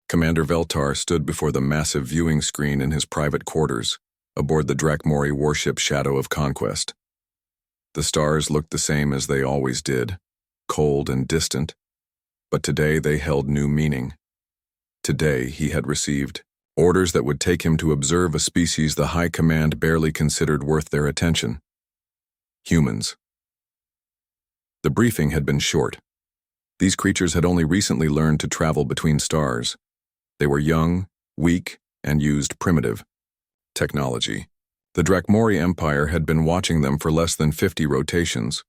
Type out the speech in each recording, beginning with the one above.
Commander Veltar stood before the massive viewing screen in his private quarters, aboard the Dramori warship Shadow of Conquest. The stars looked the same as they always did, cold and distant, but today they held new meaning. Today he had received orders that would take him to observe a species the High Command barely considered worth their attention. Humans. The briefing had been short. These creatures had only recently learned to travel between stars. They were young, weak, and used primitive technology. The Dramori Empire had been watching them for less than 50 rotations,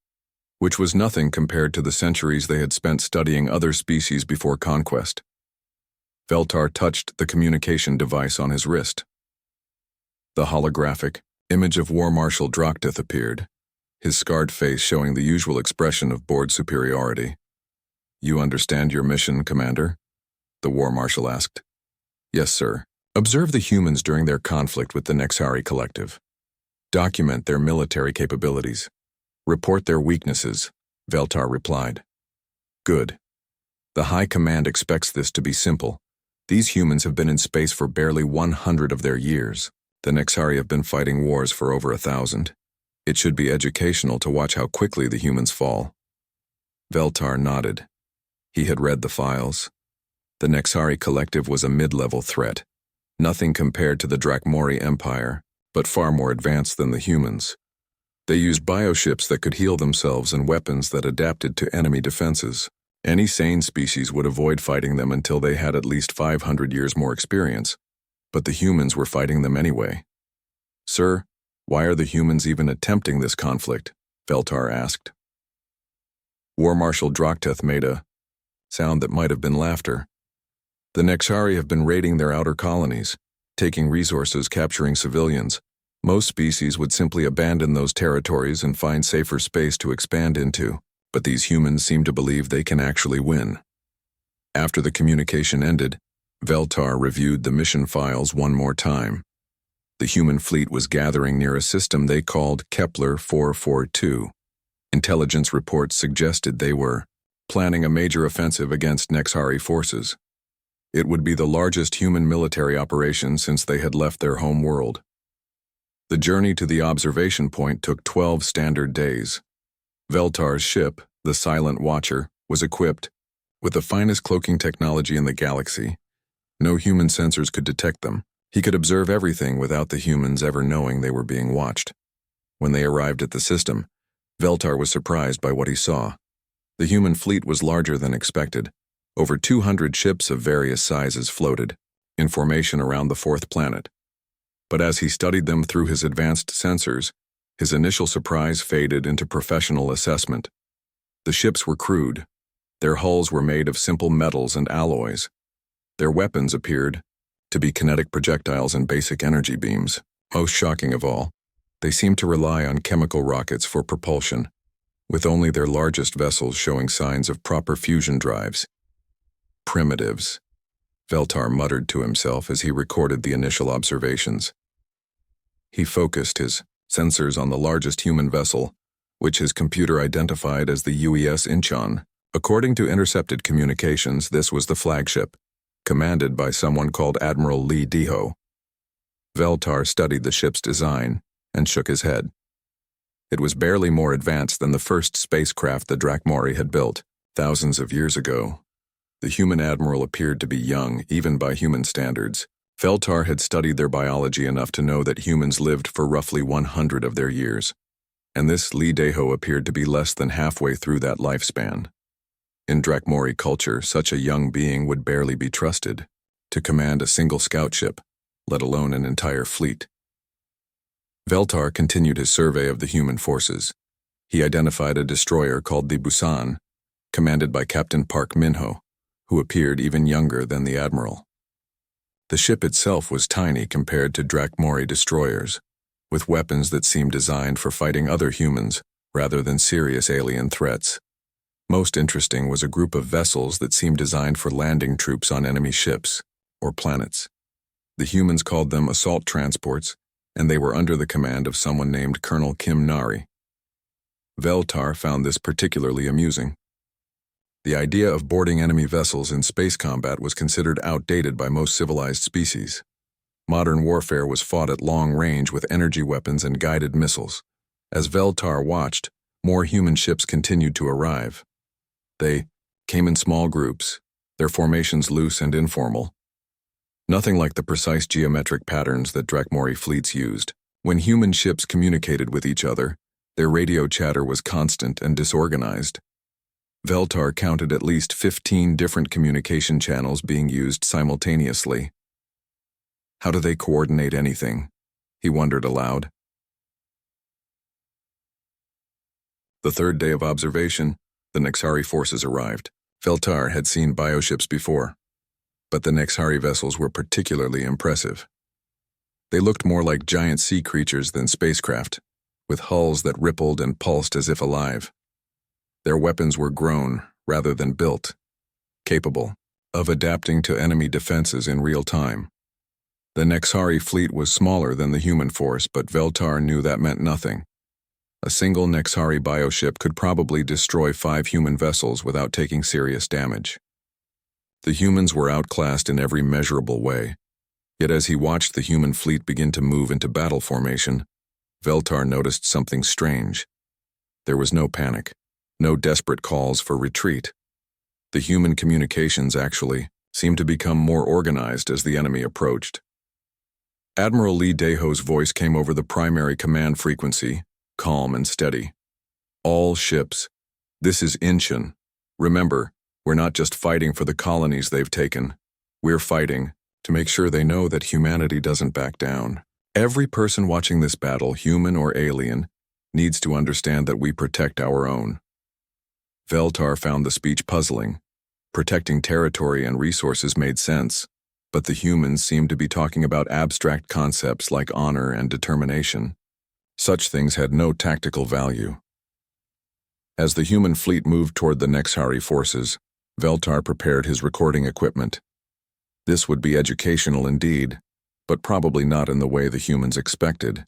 which was nothing compared to the centuries they had spent studying other species before conquest. Veltar touched the communication device on his wrist. The holographic image of War Marshal Drakhtith appeared, his scarred face showing the usual expression of bored superiority. "You understand your mission, Commander?" the War Marshal asked. "Yes, sir. Observe the humans during their conflict with the Nexari Collective. Document their military capabilities. Report their weaknesses," Veltar replied. "Good. The High Command expects this to be simple. These humans have been in space for barely 100 of their years. The Nexari have been fighting wars for over 1,000. It should be educational to watch how quickly the humans fall." Veltar nodded. He had read the files. The Nexari Collective was a mid-level threat, nothing compared to the Dramori Empire, but far more advanced than the humans. They used bioships that could heal themselves and weapons that adapted to enemy defenses. Any sane species would avoid fighting them until they had at least 500 years more experience, but the humans were fighting them anyway. "Sir, why are the humans even attempting this conflict?" Veltar asked. War Marshal Drakhtith made a sound that might have been laughter. "The Nexari have been raiding their outer colonies, taking resources, capturing civilians. Most species would simply abandon those territories and find safer space to expand into, but these humans seem to believe they can actually win." After the communication ended, Veltar reviewed the mission files one more time. The human fleet was gathering near a system they called Kepler 442. Intelligence reports suggested they were planning a major offensive against Nexari forces. It would be the largest human military operation since they had left their home world. The journey to the observation point took 12 standard days. Veltar's ship, the Silent Watcher, was equipped with the finest cloaking technology in the galaxy. No human sensors could detect them. He could observe everything without the humans ever knowing they were being watched. When they arrived at the system, Veltar was surprised by what he saw. The human fleet was larger than expected. Over 200 ships of various sizes floated, in formation around the fourth planet. But as he studied them through his advanced sensors, his initial surprise faded into professional assessment. The ships were crude. Their hulls were made of simple metals and alloys. Their weapons appeared to be kinetic projectiles and basic energy beams. Most shocking of all, they seemed to rely on chemical rockets for propulsion, with only their largest vessels showing signs of proper fusion drives. "Primitives," Veltar muttered to himself as he recorded the initial observations. He focused his sensors on the largest human vessel, which his computer identified as the UES Incheon. According to intercepted communications, this was the flagship, commanded by someone called Admiral Lee Deho. Veltar studied the ship's design and shook his head. It was barely more advanced than the first spacecraft the Dramori had built thousands of years ago. The human admiral appeared to be young, even by human standards. Veltar had studied their biology enough to know that humans lived for roughly 100 of their years, and this Lee Deho appeared to be less than halfway through that lifespan. In Dramori culture, such a young being would barely be trusted to command a single scout ship, let alone an entire fleet. Veltar continued his survey of the human forces. He identified a destroyer called the Busan, commanded by Captain Park Minho, who appeared even younger than the admiral. The ship itself was tiny compared to Dramori destroyers, with weapons that seemed designed for fighting other humans rather than serious alien threats. Most interesting was a group of vessels that seemed designed for landing troops on enemy ships or planets. The humans called them assault transports, and they were under the command of someone named Colonel Kim Nari. Veltar found this particularly amusing. The idea of boarding enemy vessels in space combat was considered outdated by most civilized species. Modern warfare was fought at long range with energy weapons and guided missiles. As Veltar watched, more human ships continued to arrive. They came in small groups, their formations loose and informal. Nothing like the precise geometric patterns that Dramori fleets used. When human ships communicated with each other, their radio chatter was constant and disorganized. Veltar counted at least 15 different communication channels being used simultaneously. How do they coordinate anything? He wondered aloud. The third day of observation, the Nexari forces arrived. Veltar had seen bioships before, but the Nexari vessels were particularly impressive. They looked more like giant sea creatures than spacecraft, with hulls that rippled and pulsed as if alive. Their weapons were grown rather than built, capable of adapting to enemy defenses in real time. The Nexari fleet was smaller than the human force, but Veltar knew that meant nothing. A single Nexari bioship could probably destroy 5 human vessels without taking serious damage. The humans were outclassed in every measurable way, yet as he watched the human fleet begin to move into battle formation, Veltar noticed something strange. There was no panic, no desperate calls for retreat. The human communications actually seemed to become more organized as the enemy approached. Admiral Lee Daho's voice came over the primary command frequency, calm and steady. All ships, this is Incheon. Remember, we're not just fighting for the colonies they've taken. We're fighting to make sure they know that humanity doesn't back down. Every person watching this battle, human or alien, needs to understand that we protect our own. Veltar found the speech puzzling. Protecting territory and resources made sense, but the humans seemed to be talking about abstract concepts like honor and determination. Such things had no tactical value. As the human fleet moved toward the Nexari forces, Veltar prepared his recording equipment. This would be educational indeed, but probably not in the way the humans expected.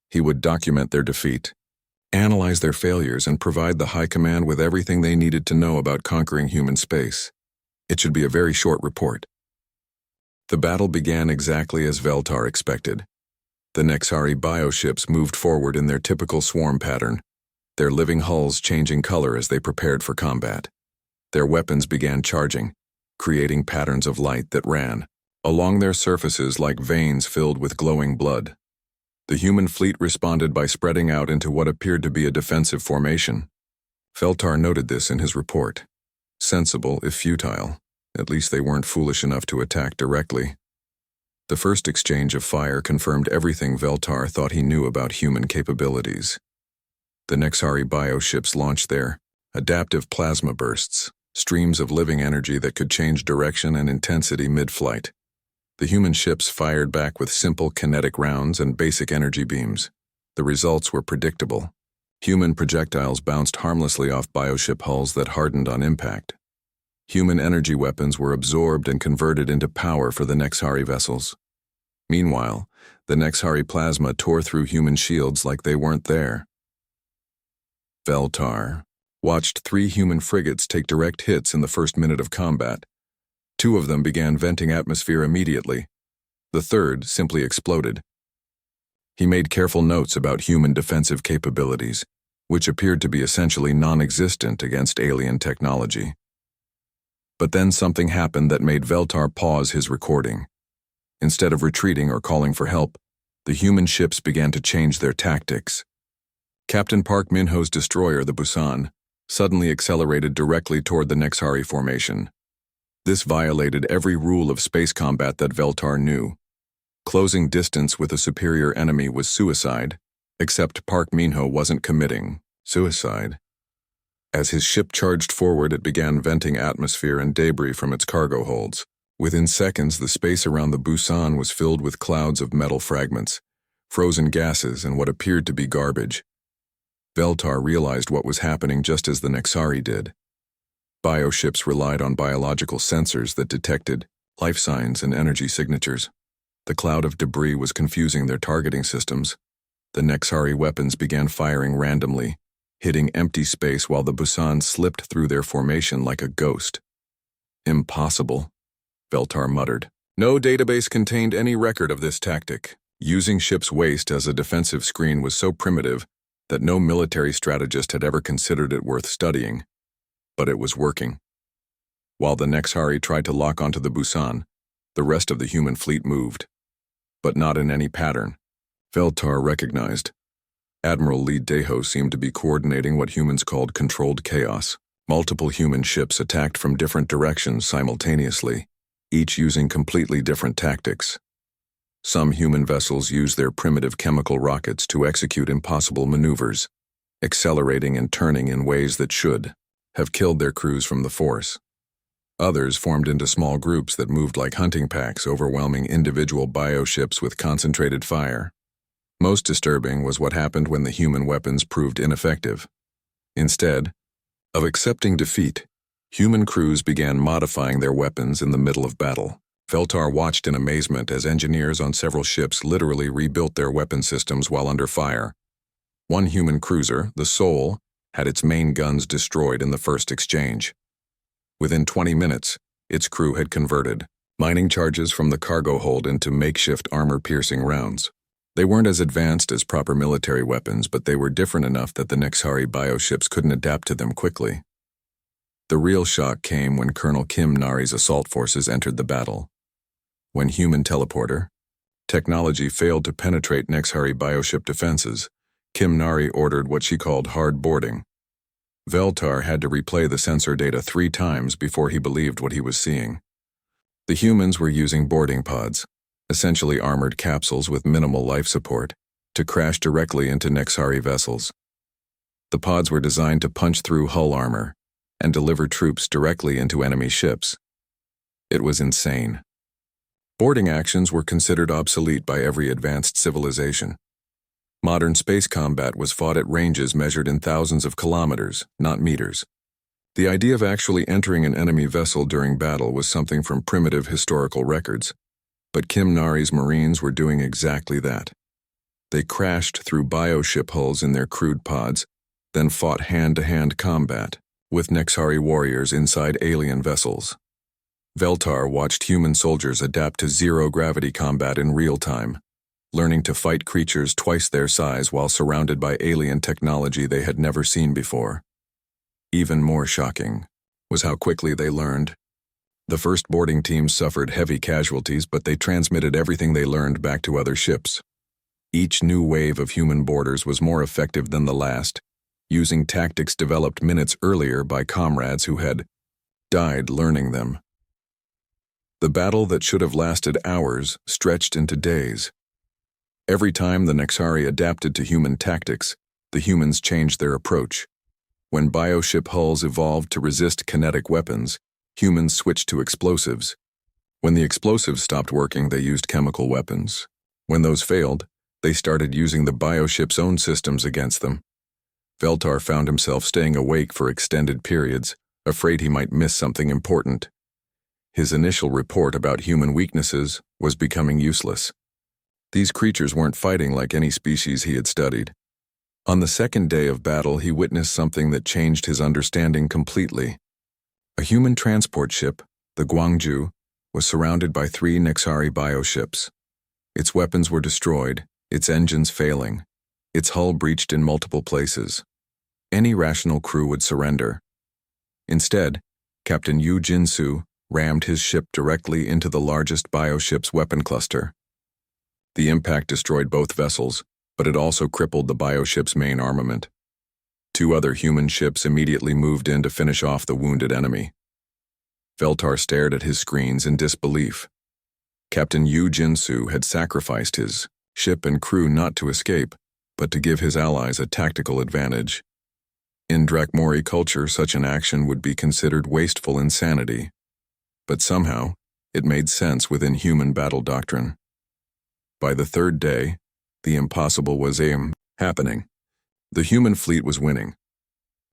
He would document their defeat, analyze their failures, and provide the High Command with everything they needed to know about conquering human space. It should be a very short report. The battle began exactly as Veltar expected. The Nexari bioships moved forward in their typical swarm pattern, their living hulls changing color as they prepared for combat. Their weapons began charging, creating patterns of light that ran along their surfaces like veins filled with glowing blood. The human fleet responded by spreading out into what appeared to be a defensive formation. Veltar noted this in his report. Sensible, if futile. At least they weren't foolish enough to attack directly. The first exchange of fire confirmed everything Veltar thought he knew about human capabilities. The Nexari bioships launched their adaptive plasma bursts, streams of living energy that could change direction and intensity mid-flight. The human ships fired back with simple kinetic rounds and basic energy beams. The results were predictable. Human projectiles bounced harmlessly off bioship hulls that hardened on impact. Human energy weapons were absorbed and converted into power for the Nexari vessels. Meanwhile, the Nexari plasma tore through human shields like they weren't there. Veltar watched 3 human frigates take direct hits in the first minute of combat. 2 of them began venting atmosphere immediately. The third simply exploded. He made careful notes about human defensive capabilities, which appeared to be essentially non-existent against alien technology. But then something happened that made Veltar pause his recording. Instead of retreating or calling for help, the human ships began to change their tactics. Captain Park Min-ho's destroyer, the Busan, suddenly accelerated directly toward the Nexari formation. This violated every rule of space combat that Veltar knew. Closing distance with a superior enemy was suicide, except Park Min-ho wasn't committing suicide. As his ship charged forward, it began venting atmosphere and debris from its cargo holds. Within seconds, the space around the Busan was filled with clouds of metal fragments, frozen gases, and what appeared to be garbage. Veltar realized what was happening just as the Nexari did. Bioships relied on biological sensors that detected life signs and energy signatures. The cloud of debris was confusing their targeting systems. The Nexari weapons began firing randomly, hitting empty space while the Busan slipped through their formation like a ghost. Impossible, Veltar muttered. No database contained any record of this tactic. Using ship's waste as a defensive screen was so primitive that no military strategist had ever considered it worth studying. But it was working. While the Nexari tried to lock onto the Busan, the rest of the human fleet moved. But not in any pattern. Veltar recognized. Admiral Lee Daeho seemed to be coordinating what humans called controlled chaos. Multiple human ships attacked from different directions simultaneously, each using completely different tactics. Some human vessels used their primitive chemical rockets to execute impossible maneuvers, accelerating and turning in ways that should have killed their crews from the force. Others formed into small groups that moved like hunting packs, overwhelming individual bioships with concentrated fire. Most disturbing was what happened when the human weapons proved ineffective. Instead of accepting defeat, human crews began modifying their weapons in the middle of battle. Veltar watched in amazement as engineers on several ships literally rebuilt their weapon systems while under fire. One human cruiser, the Soul, had its main guns destroyed in the first exchange. Within 20 minutes, its crew had converted, mining charges from the cargo hold into makeshift armor-piercing rounds. They weren't as advanced as proper military weapons, but they were different enough that the Nexari bioships couldn't adapt to them quickly. The real shock came when Colonel Kim Nari's assault forces entered the battle. When human teleporter technology failed to penetrate Nexari bioship defenses, Kim Nari ordered what she called hard boarding. Veltar had to replay the sensor data 3 times before he believed what he was seeing. The humans were using boarding pods, essentially armored capsules with minimal life support, to crash directly into Nexari vessels. The pods were designed to punch through hull armor and deliver troops directly into enemy ships. It was insane. Boarding actions were considered obsolete by every advanced civilization. Modern space combat was fought at ranges measured in thousands of kilometers, not meters. The idea of actually entering an enemy vessel during battle was something from primitive historical records. But Kim Nari's Marines were doing exactly that. They crashed through bioship hulls in their crude pods, then fought hand-to-hand combat with Nexari warriors inside alien vessels. Veltar watched human soldiers adapt to zero-gravity combat in real time, learning to fight creatures twice their size while surrounded by alien technology they had never seen before. Even more shocking was how quickly they learned. The first boarding teams suffered heavy casualties, but they transmitted everything they learned back to other ships. Each new wave of human boarders was more effective than the last, using tactics developed minutes earlier by comrades who had died learning them. The battle that should have lasted hours stretched into days. Every time the Nexari adapted to human tactics, the humans changed their approach. When bioship hulls evolved to resist kinetic weapons, humans switched to explosives. When the explosives stopped working, they used chemical weapons. When those failed, they started using the bioship's own systems against them. Veltar found himself staying awake for extended periods, afraid he might miss something important. His initial report about human weaknesses was becoming useless. These creatures weren't fighting like any species he had studied. On the second day of battle, he witnessed something that changed his understanding completely. A human transport ship, the Gwangju, was surrounded by 3 Nexari bioships. Its weapons were destroyed, its engines failing, its hull breached in multiple places. Any rational crew would surrender. Instead, Captain Yu Jinsu rammed his ship directly into the largest bioship's weapon cluster. The impact destroyed both vessels, but it also crippled the bioship's main armament. 2 other human ships immediately moved in to finish off the wounded enemy. Veltar stared at his screens in disbelief. Captain Yu Jinsu had sacrificed his ship and crew not to escape, but to give his allies a tactical advantage. In Dramori culture, such an action would be considered wasteful insanity. But somehow, it made sense within human battle doctrine. By the 3rd day, the impossible was happening. The human fleet was winning,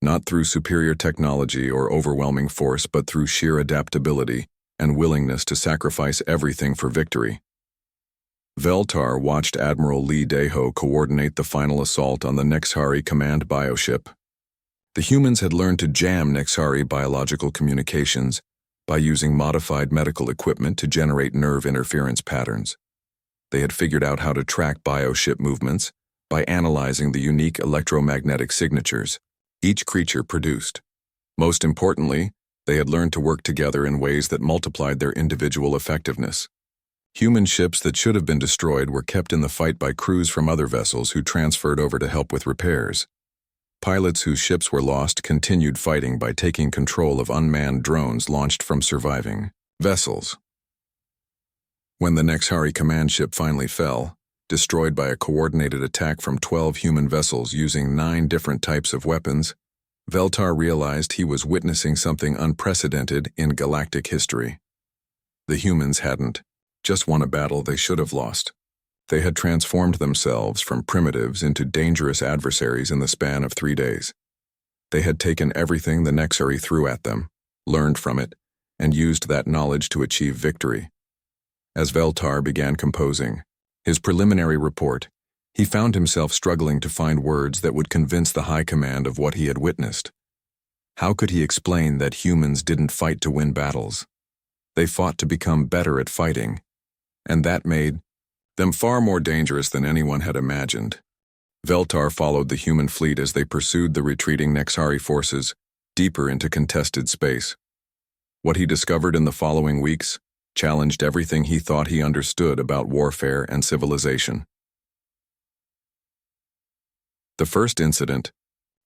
not through superior technology or overwhelming force, but through sheer adaptability and willingness to sacrifice everything for victory. Veltar watched Admiral Lee Daeho coordinate the final assault on the Nexari command bioship. The humans had learned to jam Nexari biological communications by using modified medical equipment to generate nerve interference patterns. They had figured out how to track bioship movements by analyzing the unique electromagnetic signatures each creature produced. Most importantly, they had learned to work together in ways that multiplied their individual effectiveness. Human ships that should have been destroyed were kept in the fight by crews from other vessels who transferred over to help with repairs. Pilots whose ships were lost continued fighting by taking control of unmanned drones launched from surviving vessels. When the Nexari command ship finally fell, destroyed by a coordinated attack from 12 human vessels using 9 different types of weapons, Veltar realized he was witnessing something unprecedented in galactic history. The humans hadn't just won a battle they should have lost. They had transformed themselves from primitives into dangerous adversaries in the span of 3 days. They had taken everything the Nexari threw at them, learned from it, and used that knowledge to achieve victory. As Veltar began composing his preliminary report, he found himself struggling to find words that would convince the High Command of what he had witnessed. How could he explain that humans didn't fight to win battles? They fought to become better at fighting, and that made them far more dangerous than anyone had imagined. Veltar followed the human fleet as they pursued the retreating Nexari forces deeper into contested space. What he discovered in the following weeks challenged everything he thought he understood about warfare and civilization. The first incident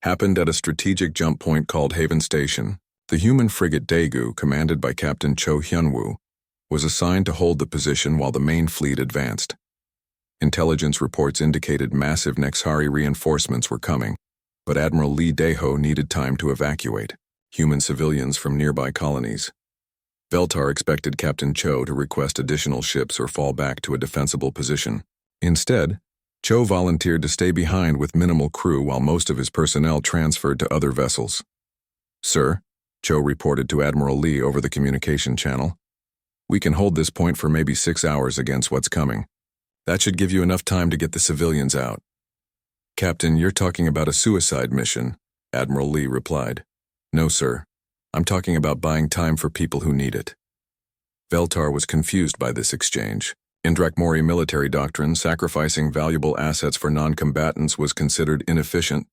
happened at a strategic jump point called Haven Station. The human frigate Daegu, commanded by Captain Cho Hyunwoo, was assigned to hold the position while the main fleet advanced. Intelligence reports indicated massive Nexari reinforcements were coming, but Admiral Lee Daeho needed time to evacuate human civilians from nearby colonies. Veltar expected Captain Cho to request additional ships or fall back to a defensible position. Instead, Cho volunteered to stay behind with minimal crew while most of his personnel transferred to other vessels. "Sir," Cho reported to Admiral Lee over the communication channel, "we can hold this point for maybe 6 hours against what's coming. That should give you enough time to get the civilians out." "Captain, you're talking about a suicide mission," Admiral Lee replied. "No, sir. I'm talking about buying time for people who need it." Veltar was confused by this exchange. In Dramori military doctrine, sacrificing valuable assets for non-combatants was considered inefficient.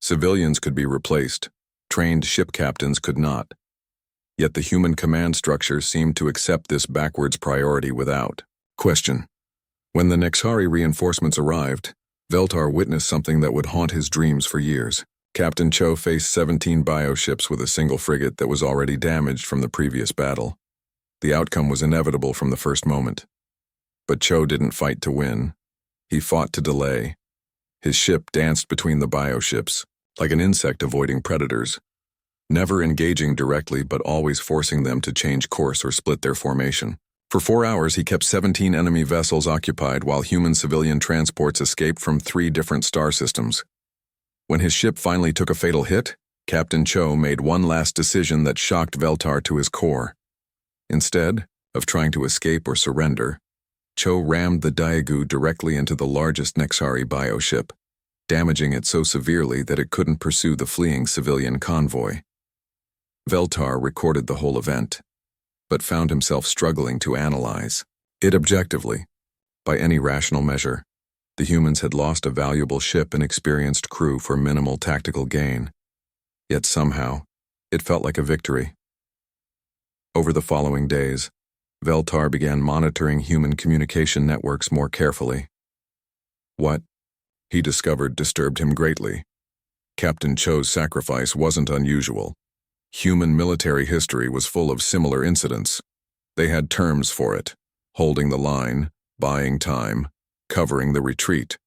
Civilians could be replaced. Trained ship captains could not. Yet the human command structure seemed to accept this backwards priority without question. When the Nexari reinforcements arrived, Veltar witnessed something that would haunt his dreams for years. Captain Cho faced 17 bioships with a single frigate that was already damaged from the previous battle. The outcome was inevitable from the first moment. But Cho didn't fight to win. He fought to delay. His ship danced between the bioships, like an insect avoiding predators, never engaging directly but always forcing them to change course or split their formation. For 4 hours, he kept 17 enemy vessels occupied while human civilian transports escaped from 3 different star systems. When his ship finally took a fatal hit, Captain Cho made one last decision that shocked Veltar to his core. Instead of trying to escape or surrender, Cho rammed the Daegu directly into the largest Nexari bioship, damaging it so severely that it couldn't pursue the fleeing civilian convoy. Veltar recorded the whole event, but found himself struggling to analyze it objectively. By any rational measure, the humans had lost a valuable ship and experienced crew for minimal tactical gain. Yet somehow, it felt like a victory. Over the following days, Veltar began monitoring human communication networks more carefully. What he discovered disturbed him greatly. Captain Cho's sacrifice wasn't unusual. Human military history was full of similar incidents. They had terms for it: holding the line, buying time, covering the retreat.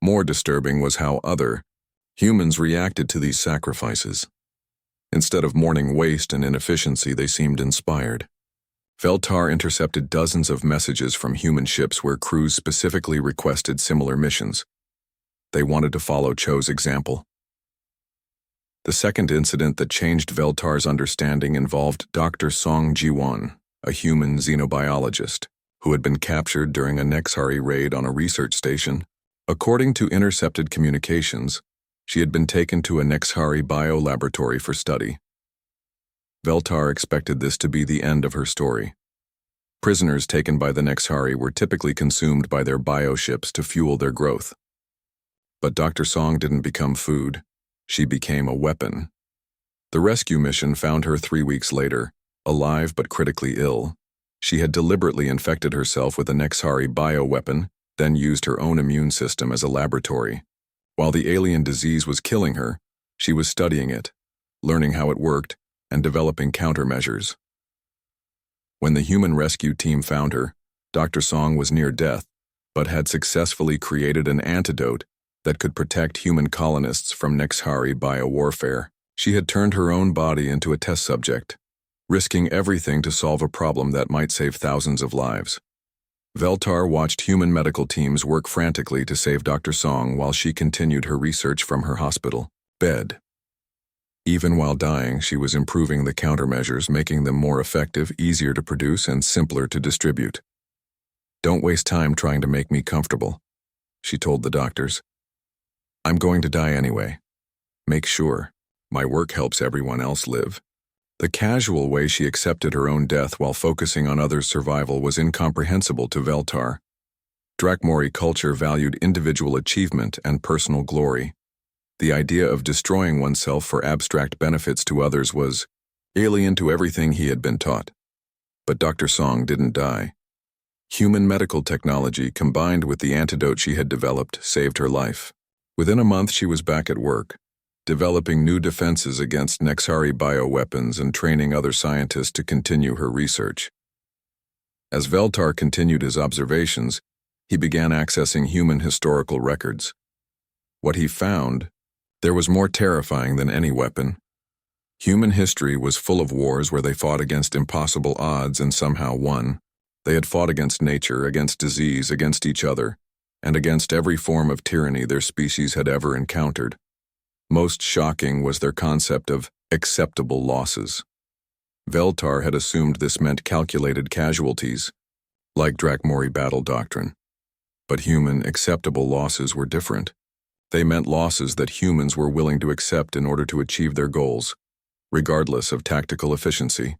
More disturbing was how other humans reacted to these sacrifices. Instead of mourning waste and inefficiency, they seemed inspired. Veltar intercepted dozens of messages from human ships where crews specifically requested similar missions. They wanted to follow Cho's example. The second incident that changed Veltar's understanding involved Dr. Song Ji-won, a human xenobiologist, who had been captured during a Nexari raid on a research station. According to intercepted communications, She had been taken to a Nexhari bio-laboratory for study. Veltar expected this to be the end of her story. Prisoners taken by the Nexhari were typically consumed by their bioships to fuel their growth. But Dr. Song didn't become food. She became a weapon. The rescue mission found her 3 weeks later, alive but critically ill. She had deliberately infected herself with a Nexhari bioweapon, then used her own immune system as a laboratory. While the alien disease was killing her, she was studying it, learning how it worked, and developing countermeasures. When the human rescue team found her, Dr. Song was near death, but had successfully created an antidote that could protect human colonists from Nexhari biowarfare. She had turned her own body into a test subject, risking everything to solve a problem that might save thousands of lives. Veltar watched human medical teams work frantically to save Dr. Song while she continued her research from her hospital bed. Even while dying, she was improving the countermeasures, making them more effective, easier to produce, and simpler to distribute. "Don't waste time trying to make me comfortable," she told the doctors. "I'm going to die anyway. Make sure my work helps everyone else live." The casual way she accepted her own death while focusing on others' survival was incomprehensible to Veltar. Dramori culture valued individual achievement and personal glory. The idea of destroying oneself for abstract benefits to others was alien to everything he had been taught. But Dr. Song didn't die. Human medical technology combined with the antidote she had developed saved her life. Within a month she was back at work, developing new defenses against Nexhari bioweapons and training other scientists to continue her research. As Veltar continued his observations, he began accessing human historical records. What he found, there was more terrifying than any weapon. Human history was full of wars where they fought against impossible odds and somehow won. They had fought against nature, against disease, against each other, and against every form of tyranny their species had ever encountered. Most shocking was their concept of acceptable losses. Veltar had assumed this meant calculated casualties, like Dramori battle doctrine. But human acceptable losses were different. They meant losses that humans were willing to accept in order to achieve their goals, regardless of tactical efficiency.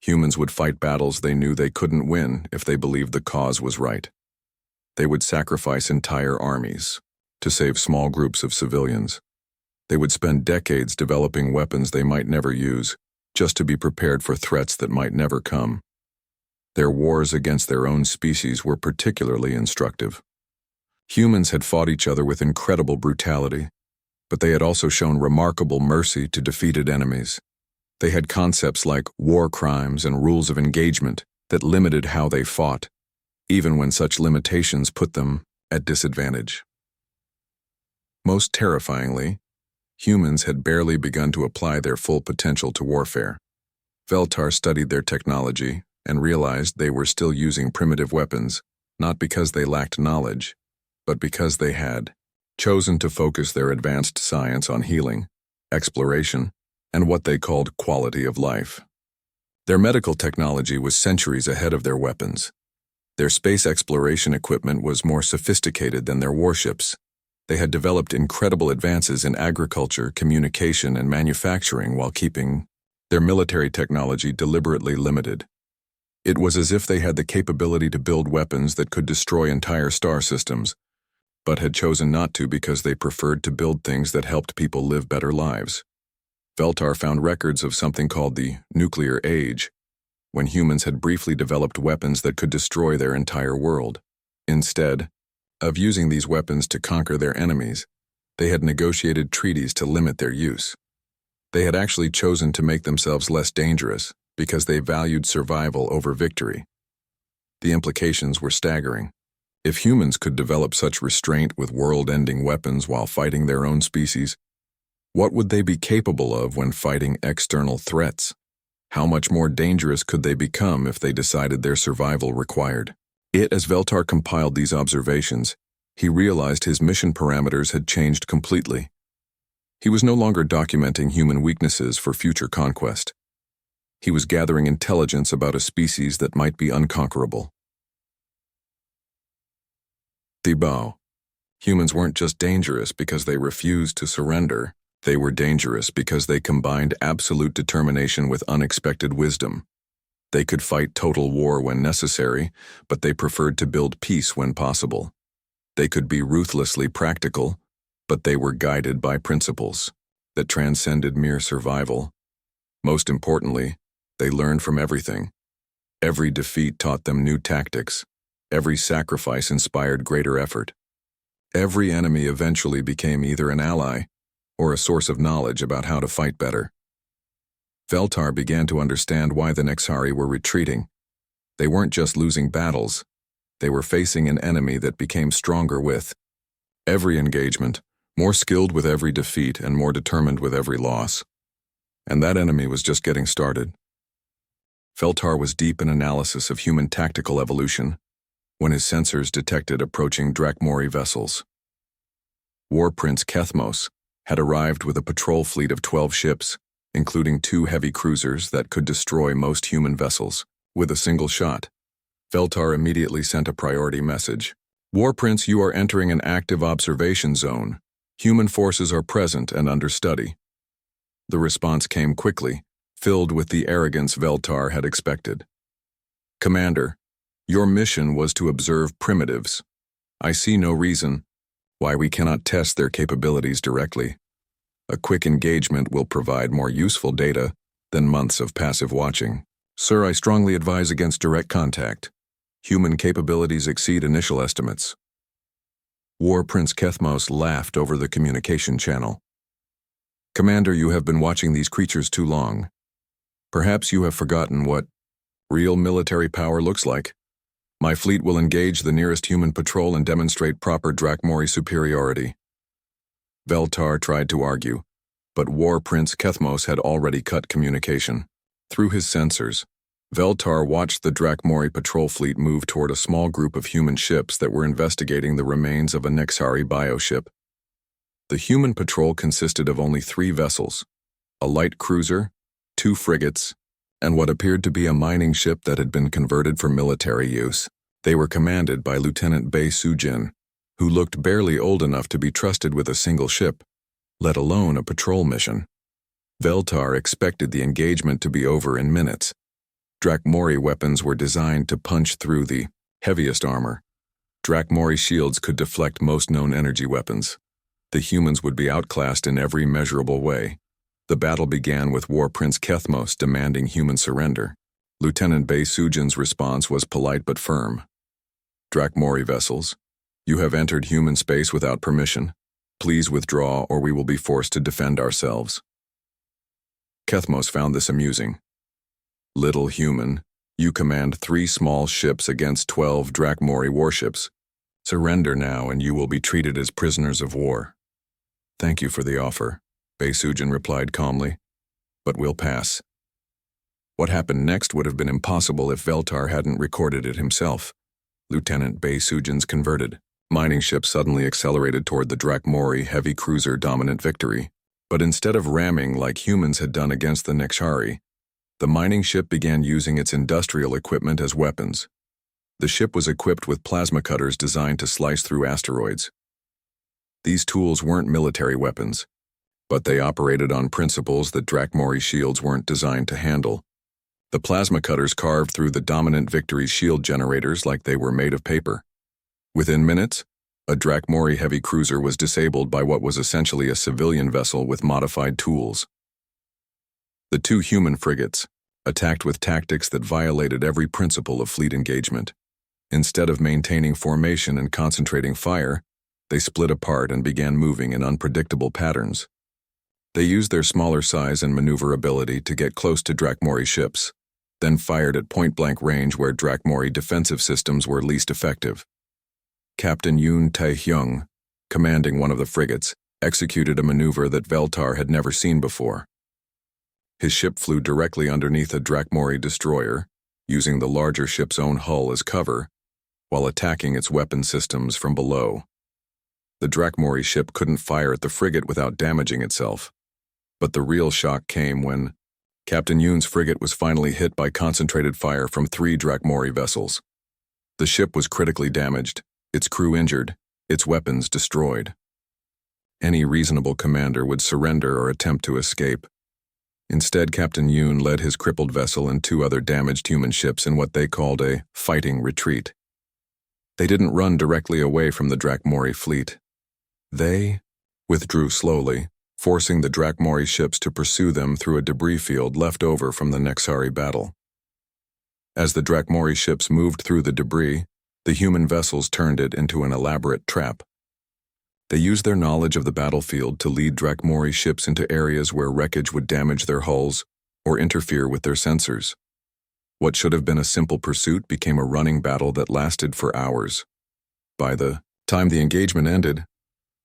Humans would fight battles they knew they couldn't win if they believed the cause was right. They would sacrifice entire armies to save small groups of civilians. They would spend decades developing weapons they might never use, just to be prepared for threats that might never come. Their wars against their own species were particularly instructive. Humans had fought each other with incredible brutality, but they had also shown remarkable mercy to defeated enemies. They had concepts like war crimes and rules of engagement that limited how they fought, even when such limitations put them at disadvantage. Most terrifyingly, humans had barely begun to apply their full potential to warfare. Veltar studied their technology and realized they were still using primitive weapons, not because they lacked knowledge, but because they had chosen to focus their advanced science on healing, exploration, and what they called quality of life. Their medical technology was centuries ahead of their weapons. Their space exploration equipment was more sophisticated than their warships. They had developed incredible advances in agriculture, communication, and manufacturing while keeping their military technology deliberately limited. It was as if they had the capability to build weapons that could destroy entire star systems, but had chosen not to because they preferred to build things that helped people live better lives. Veltar found records of something called the nuclear age, when humans had briefly developed weapons that could destroy their entire world. Instead of using these weapons to conquer their enemies, they had negotiated treaties to limit their use. They had actually chosen to make themselves less dangerous because they valued survival over victory. The implications were staggering. If humans could develop such restraint with world-ending weapons while fighting their own species, what would they be capable of when fighting external threats? How much more dangerous could they become if they decided their survival required it? As Veltar compiled these observations, he realized his mission parameters had changed completely. He was no longer documenting human weaknesses for future conquest. He was gathering intelligence about a species that might be unconquerable. Thibaut. Humans weren't just dangerous because they refused to surrender. They were dangerous because they combined absolute determination with unexpected wisdom. They could fight total war when necessary, but they preferred to build peace when possible. They could be ruthlessly practical, but they were guided by principles that transcended mere survival. Most importantly, they learned from everything. Every defeat taught them new tactics. Every sacrifice inspired greater effort. Every enemy eventually became either an ally or a source of knowledge about how to fight better. Veltar began to understand why the Nexari were retreating. They weren't just losing battles. They were facing an enemy that became stronger with every engagement, more skilled with every defeat, and more determined with every loss. And that enemy was just getting started. Veltar was deep in analysis of human tactical evolution when his sensors detected approaching Dramori vessels. War Prince Kethmos had arrived with a patrol fleet of 12 ships, including 2 heavy cruisers that could destroy most human vessels with a single shot. Veltar immediately sent a priority message. War Prince, you are entering an active observation zone. Human forces are present and under study. The response came quickly, filled with the arrogance Veltar had expected. Commander, your mission was to observe primitives. I see no reason why we cannot test their capabilities directly. A quick engagement will provide more useful data than months of passive watching. Sir, I strongly advise against direct contact. Human capabilities exceed initial estimates. War Prince Kethmos laughed over the communication channel. Commander, you have been watching these creatures too long. Perhaps you have forgotten what real military power looks like. My fleet will engage the nearest human patrol and demonstrate proper Dramori superiority. Veltar tried to argue, but War Prince Kethmos had already cut communication. Through his sensors, Veltar watched the Dramori patrol fleet move toward a small group of human ships that were investigating the remains of a Nexari bioship. The human patrol consisted of only 3 vessels, a light cruiser, 2 frigates, and what appeared to be a mining ship that had been converted for military use. They were commanded by Lieutenant Bei Sujin, who looked barely old enough to be trusted with a single ship, let alone a patrol mission. Veltar expected the engagement to be over in minutes. Dramori weapons were designed to punch through the heaviest armor. Dramori shields could deflect most known energy weapons. The humans would be outclassed in every measurable way. The battle began with War Prince Kethmos demanding human surrender. Lieutenant Bei Sujin's response was polite but firm. Dramori vessels, you have entered human space without permission. Please withdraw or we will be forced to defend ourselves. Kethmos found this amusing. Little human, you command 3 small ships against 12 Dramori warships. Surrender now and you will be treated as prisoners of war. Thank you for the offer, Bei Sujin replied calmly, but we'll pass. What happened next would have been impossible if Veltar hadn't recorded it himself. Lieutenant Bei Sujin's converted mining ship suddenly accelerated toward the Dramori heavy cruiser dominant victory. But instead of ramming like humans had done against the Nexari, the mining ship began using its industrial equipment as weapons. The ship was equipped with plasma cutters designed to slice through asteroids. These tools weren't military weapons, but they operated on principles that Dramori shields weren't designed to handle. The plasma cutters carved through the dominant victory's shield generators like they were made of paper. Within minutes, a Dramori heavy cruiser was disabled by what was essentially a civilian vessel with modified tools. The 2 human frigates attacked with tactics that violated every principle of fleet engagement. Instead of maintaining formation and concentrating fire, they split apart and began moving in unpredictable patterns. They used their smaller size and maneuverability to get close to Dramori ships, then fired at point-blank range where Dramori defensive systems were least effective. Captain Yoon Tae-hyung, commanding one of the frigates, executed a maneuver that Veltar had never seen before. His ship flew directly underneath a Dramori destroyer, using the larger ship's own hull as cover, while attacking its weapon systems from below. The Dramori ship couldn't fire at the frigate without damaging itself. But the real shock came when Captain Yoon's frigate was finally hit by concentrated fire from 3 Dramori vessels. The ship was critically damaged, its crew injured, its weapons destroyed. Any reasonable commander would surrender or attempt to escape. Instead, Captain Yoon led his crippled vessel and 2 other damaged human ships in what they called a fighting retreat. They didn't run directly away from the Dramori fleet. They withdrew slowly, forcing the Dramori ships to pursue them through a debris field left over from the Nexari battle. As the Dramori ships moved through the debris, the human vessels turned it into an elaborate trap. They used their knowledge of the battlefield to lead Dramori ships into areas where wreckage would damage their hulls or interfere with their sensors. What should have been a simple pursuit became a running battle that lasted for hours. By the time the engagement ended,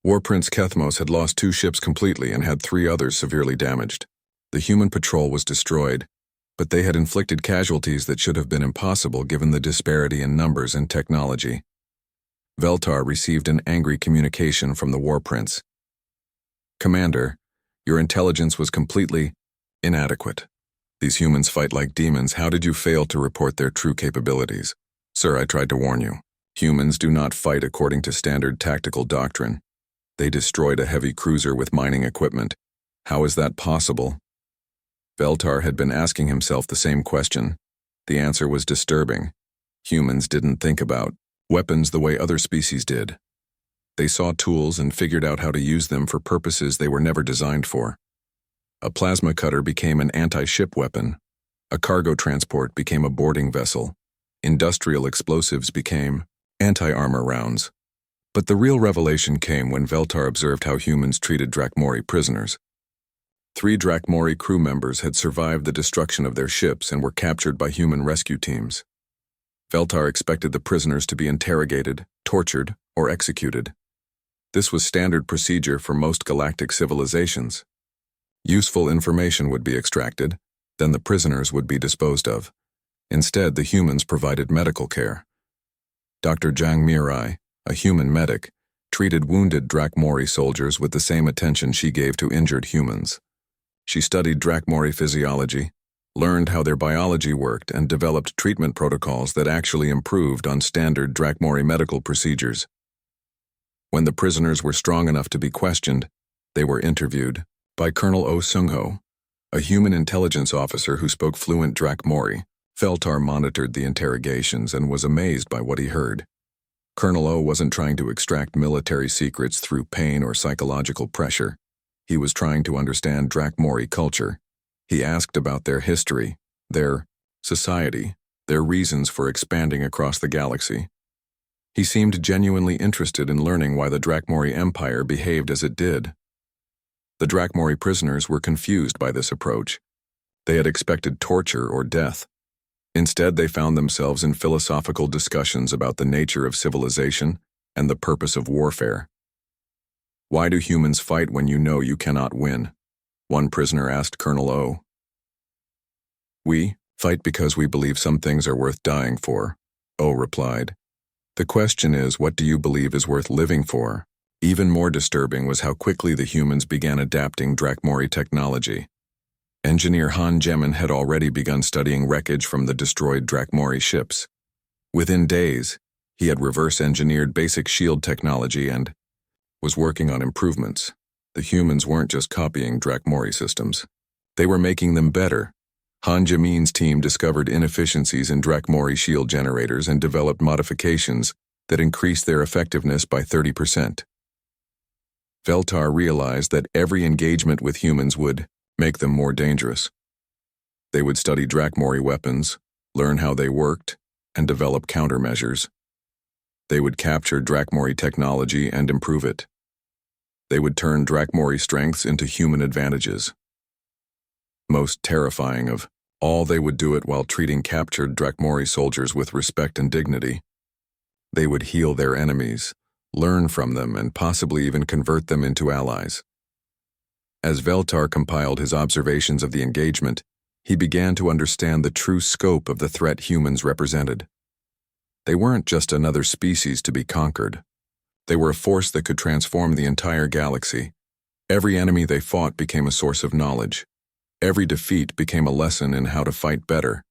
War Prince Kethmos had lost 2 ships completely and had 3 others severely damaged. The human patrol was destroyed, but they had inflicted casualties that should have been impossible given the disparity in numbers and technology. Veltar received an angry communication from the War Prince. "Commander, your intelligence was completely inadequate. These humans fight like demons. How did you fail to report their true capabilities? Sir, I tried to warn you. Humans do not fight according to standard tactical doctrine. They destroyed a heavy cruiser with mining equipment. How is that possible?" Veltar had been asking himself the same question. The answer was disturbing. Humans didn't think about weapons the way other species did. They saw tools and figured out how to use them for purposes they were never designed for. A plasma cutter became an anti-ship weapon. A cargo transport became a boarding vessel. Industrial explosives became anti-armor rounds. But the real revelation came when Veltar observed how humans treated Dramori prisoners. 3 Dramori crew members had survived the destruction of their ships and were captured by human rescue teams. Veltar expected the prisoners to be interrogated, tortured, or executed. This was standard procedure for most galactic civilizations. Useful information would be extracted, then the prisoners would be disposed of. Instead, the humans provided medical care. Dr. Zhang Mirai, a human medic, treated wounded Dramori soldiers with the same attention she gave to injured humans. She studied Dramori physiology, learned how their biology worked, and developed treatment protocols that actually improved on standard Dramori medical procedures. When the prisoners were strong enough to be questioned, they were interviewed by Colonel Oh Sung-ho, a human intelligence officer who spoke fluent Dramori. Veltar monitored the interrogations and was amazed by what he heard. Colonel Oh wasn't trying to extract military secrets through pain or psychological pressure. He was trying to understand Dramori culture. He asked about their history, their society, their reasons for expanding across the galaxy. He seemed genuinely interested in learning why the Dramori Empire behaved as it did. The Dramori prisoners were confused by this approach. They had expected torture or death. Instead, they found themselves in philosophical discussions about the nature of civilization and the purpose of warfare. "Why do humans fight when you know you cannot win?" one prisoner asked Colonel O. "We fight because we believe some things are worth dying for," O replied. "The question is, what do you believe is worth living for?" Even more disturbing was how quickly the humans began adapting Dramori technology. Engineer Han Jemin had already begun studying wreckage from the destroyed Dramori ships. Within days, he had reverse-engineered basic shield technology and was working on improvements. The humans weren't just copying Dramori systems. They were making them better. Han Jamin's team discovered inefficiencies in Dramori shield generators and developed modifications that increased their effectiveness by 30%. Veltar realized that every engagement with humans would make them more dangerous. They would study Dramori weapons, learn how they worked, and develop countermeasures. They would capture Dramori technology and improve it. They would turn Dramori strengths into human advantages. Most terrifying of all, they would do it while treating captured Dramori soldiers with respect and dignity. They would heal their enemies, learn from them, and possibly even convert them into allies. As Veltar compiled his observations of the engagement, he began to understand the true scope of the threat humans represented. They weren't just another species to be conquered. They were a force that could transform the entire galaxy. Every enemy they fought became a source of knowledge. Every defeat became a lesson in how to fight better.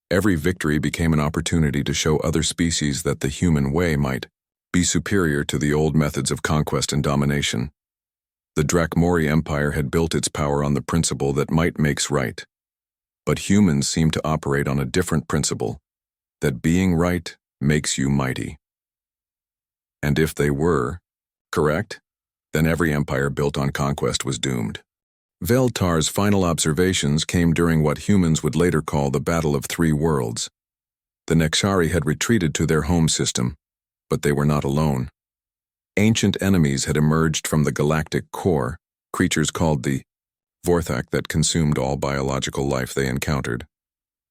Every victory became an opportunity to show other species that the human way might be superior to the old methods of conquest and domination. The Dramori Empire had built its power on the principle that might makes right. But humans seemed to operate on a different principle, that being right makes you mighty. And if they were correct, then every empire built on conquest was doomed. Veltar's final observations came during what humans would later call the Battle of Three Worlds. The Nexari had retreated to their home system, but they were not alone. Ancient enemies had emerged from the galactic core, creatures called the Vorthak that consumed all biological life they encountered.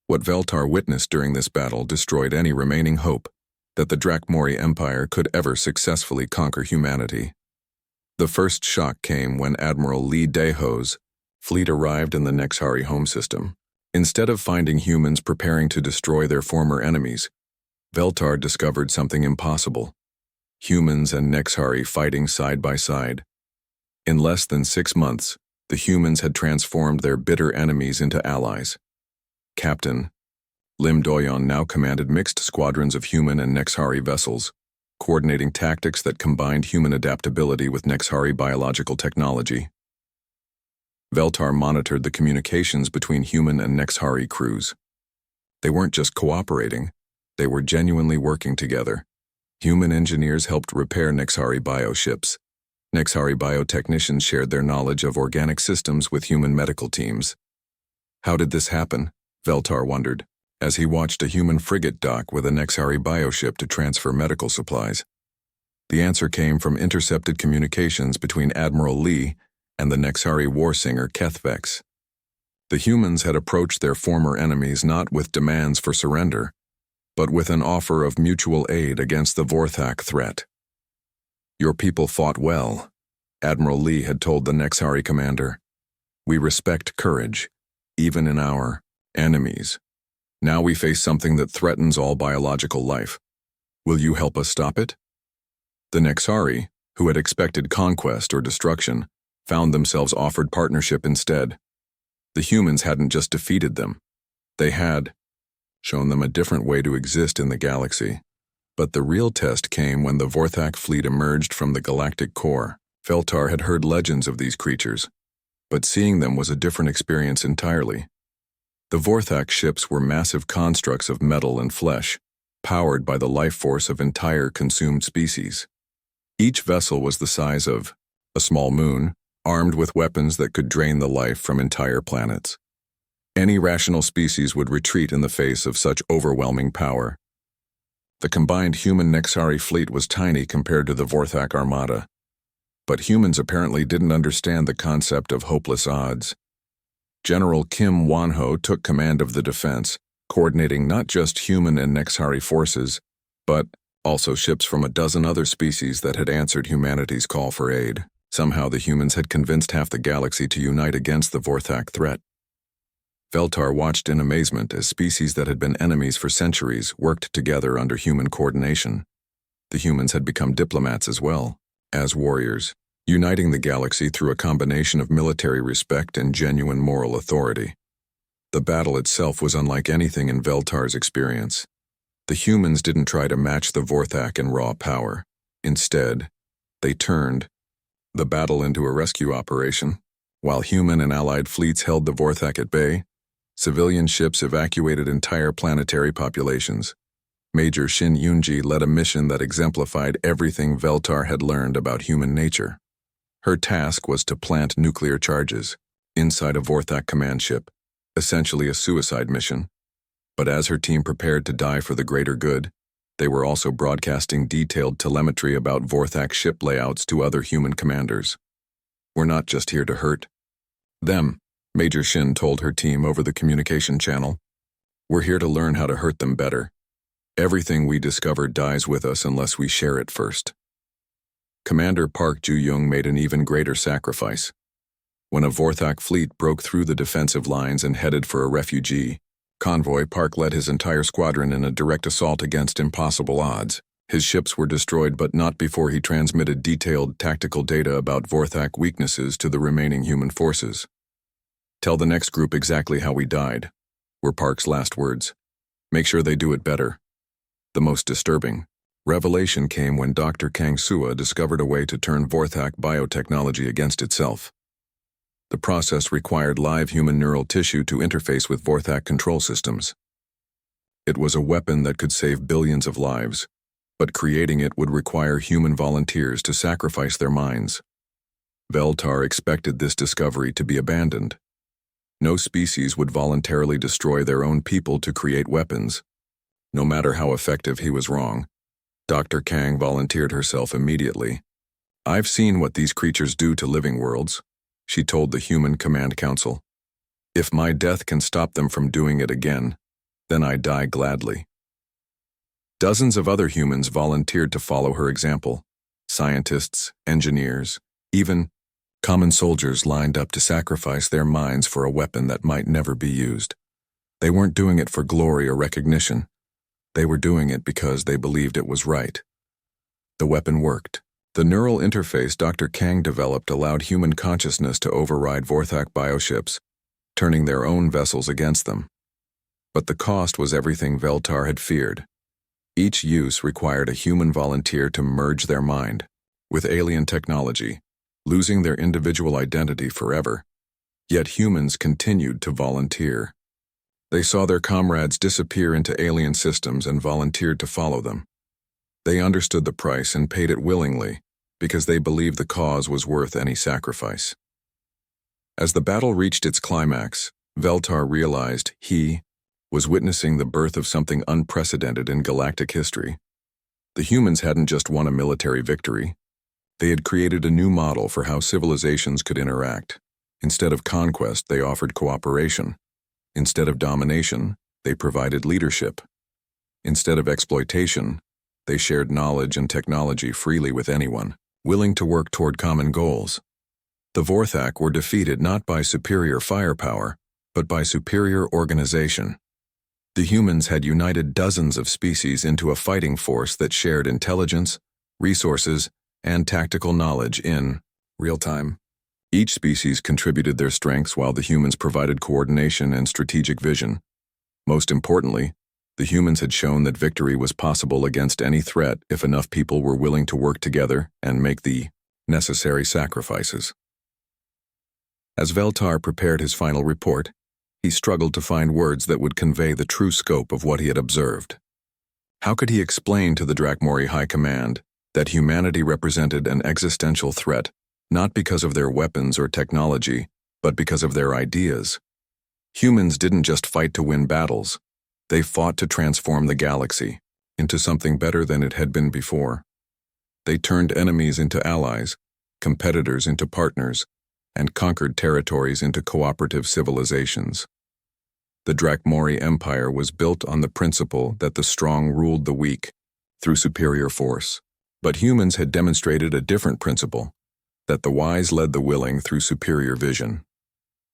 What Veltar witnessed during this battle destroyed any remaining hope that the Dramori Empire could ever successfully conquer humanity. The first shock came when Admiral Lee Daho's fleet arrived in the Nexari home system. Instead of finding humans preparing to destroy their former enemies, Veltar discovered something impossible: humans and Nexari fighting side by side. In less than 6 months, the humans had transformed their bitter enemies into allies. Captain Lim Doyon now commanded mixed squadrons of human and Nexari vessels, coordinating tactics that combined human adaptability with Nexari biological technology. Veltar monitored the communications between human and Nexari crews. They weren't just cooperating, they were genuinely working together. Human engineers helped repair Nexari bioships. Nexari biotechnicians shared their knowledge of organic systems with human medical teams. How did this happen? Veltar wondered, as he watched a human frigate dock with a Nexari bioship to transfer medical supplies. The answer came from intercepted communications between Admiral Lee and the Nexari war singer Kethvex. The humans had approached their former enemies not with demands for surrender, but with an offer of mutual aid against the Vorthak threat. "Your people fought well," Admiral Lee had told the Nexari commander. "We respect courage, even in our enemies. Now we face something that threatens all biological life. Will you help us stop it?" The Nexari, who had expected conquest or destruction, found themselves offered partnership instead. The humans hadn't just defeated them. They had shown them a different way to exist in the galaxy. But the real test came when the Vorthak fleet emerged from the galactic core. Veltar had heard legends of these creatures, but seeing them was a different experience entirely. The Vorthak ships were massive constructs of metal and flesh, powered by the life force of entire consumed species. Each vessel was the size of a small moon, armed with weapons that could drain the life from entire planets. Any rational species would retreat in the face of such overwhelming power. The combined human Nexari fleet was tiny compared to the Vorthak armada. But humans apparently didn't understand the concept of hopeless odds. General Kim Wonho took command of the defense, coordinating not just human and Nexari forces, but also ships from a dozen other species that had answered humanity's call for aid. Somehow the humans had convinced half the galaxy to unite against the Vorthak threat. Veltar watched in amazement as species that had been enemies for centuries worked together under human coordination. The humans had become diplomats as well, as warriors, uniting the galaxy through a combination of military respect and genuine moral authority. The battle itself was unlike anything in Veltar's experience. The humans didn't try to match the Vorthak in raw power. Instead, they turned the battle into a rescue operation. While human and allied fleets held the Vorthak at bay, civilian ships evacuated entire planetary populations. Major Shin Yunji led a mission that exemplified everything Veltar had learned about human nature. Her task was to plant nuclear charges inside a Vorthak command ship, essentially a suicide mission. But as her team prepared to die for the greater good, they were also broadcasting detailed telemetry about Vorthak ship layouts to other human commanders. "We're not just here to hurt them," Major Shin told her team over the communication channel. "We're here to learn how to hurt them better. Everything we discover dies with us unless we share it first." Commander Park Ju-young made an even greater sacrifice. When a Vorthak fleet broke through the defensive lines and headed for a refugee convoy, Park led his entire squadron in a direct assault against impossible odds. His ships were destroyed, but not before he transmitted detailed tactical data about Vorthak weaknesses to the remaining human forces. "Tell the next group exactly how we died," were Park's last words. "Make sure they do it better." The most disturbing Revelation came when Dr. Kang Sua discovered a way to turn Vorthak biotechnology against itself. The process required live human neural tissue to interface with Vorthak control systems. It was a weapon that could save billions of lives, but creating it would require human volunteers to sacrifice their minds. Veltar expected this discovery to be abandoned. No species would voluntarily destroy their own people to create weapons. No matter how effective, he was wrong. Dr. Kang volunteered herself immediately. "I've seen what these creatures do to living worlds," she told the Human Command Council. "If my death can stop them from doing it again, then I die gladly." Dozens of other humans volunteered to follow her example. Scientists, engineers, even common soldiers lined up to sacrifice their minds for a weapon that might never be used. They weren't doing it for glory or recognition. They were doing it because they believed it was right. The weapon worked. The neural interface Dr. Kang developed allowed human consciousness to override Vorthak bioships, turning their own vessels against them. But the cost was everything Veltar had feared. Each use required a human volunteer to merge their mind with alien technology, losing their individual identity forever. Yet humans continued to volunteer. They saw their comrades disappear into alien systems and volunteered to follow them. They understood the price and paid it willingly because they believed the cause was worth any sacrifice. As the battle reached its climax, Veltar realized he was witnessing the birth of something unprecedented in galactic history. The humans hadn't just won a military victory. They had created a new model for how civilizations could interact. Instead of conquest, they offered cooperation. Instead of domination, they provided leadership. Instead of exploitation, they shared knowledge and technology freely with anyone, willing to work toward common goals. The Vorthak were defeated not by superior firepower, but by superior organization. The humans had united dozens of species into a fighting force that shared intelligence, resources, and tactical knowledge in real time. Each species contributed their strengths while the humans provided coordination and strategic vision. Most importantly, the humans had shown that victory was possible against any threat if enough people were willing to work together and make the necessary sacrifices. As Veltar prepared his final report, he struggled to find words that would convey the true scope of what he had observed. How could he explain to the Dramori High Command that humanity represented an existential threat, not because of their weapons or technology, but because of their ideas? Humans didn't just fight to win battles. They fought to transform the galaxy into something better than it had been before. They turned enemies into allies, competitors into partners, and conquered territories into cooperative civilizations. The Dramori Empire was built on the principle that the strong ruled the weak through superior force. But humans had demonstrated a different principle, that the wise led the willing through superior vision.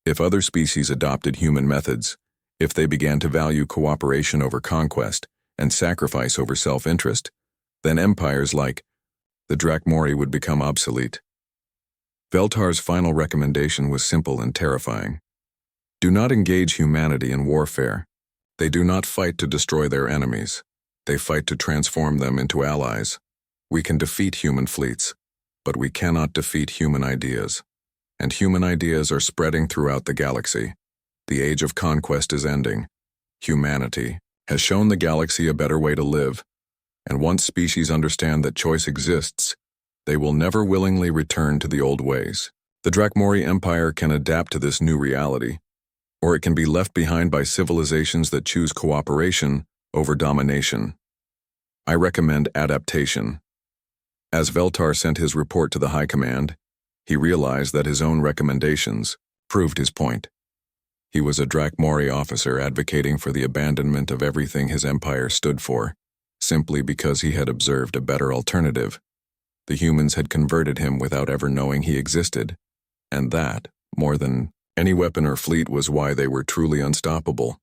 If other species adopted human methods, if they began to value cooperation over conquest and sacrifice over self-interest, then empires like the Dramori would become obsolete. Veltar's final recommendation was simple and terrifying. Do not engage humanity in warfare. They do not fight to destroy their enemies. They fight to transform them into allies. We can defeat human fleets, but we cannot defeat human ideas. And human ideas are spreading throughout the galaxy. The age of conquest is ending. Humanity has shown the galaxy a better way to live, and once species understand that choice exists, they will never willingly return to the old ways. The Dramori Empire can adapt to this new reality, or it can be left behind by civilizations that choose cooperation over domination. I recommend adaptation. As Veltar sent his report to the High Command, he realized that his own recommendations proved his point. He was a Dramori officer advocating for the abandonment of everything his empire stood for, simply because he had observed a better alternative. The humans had converted him without ever knowing he existed, and that, more than any weapon or fleet, was why they were truly unstoppable.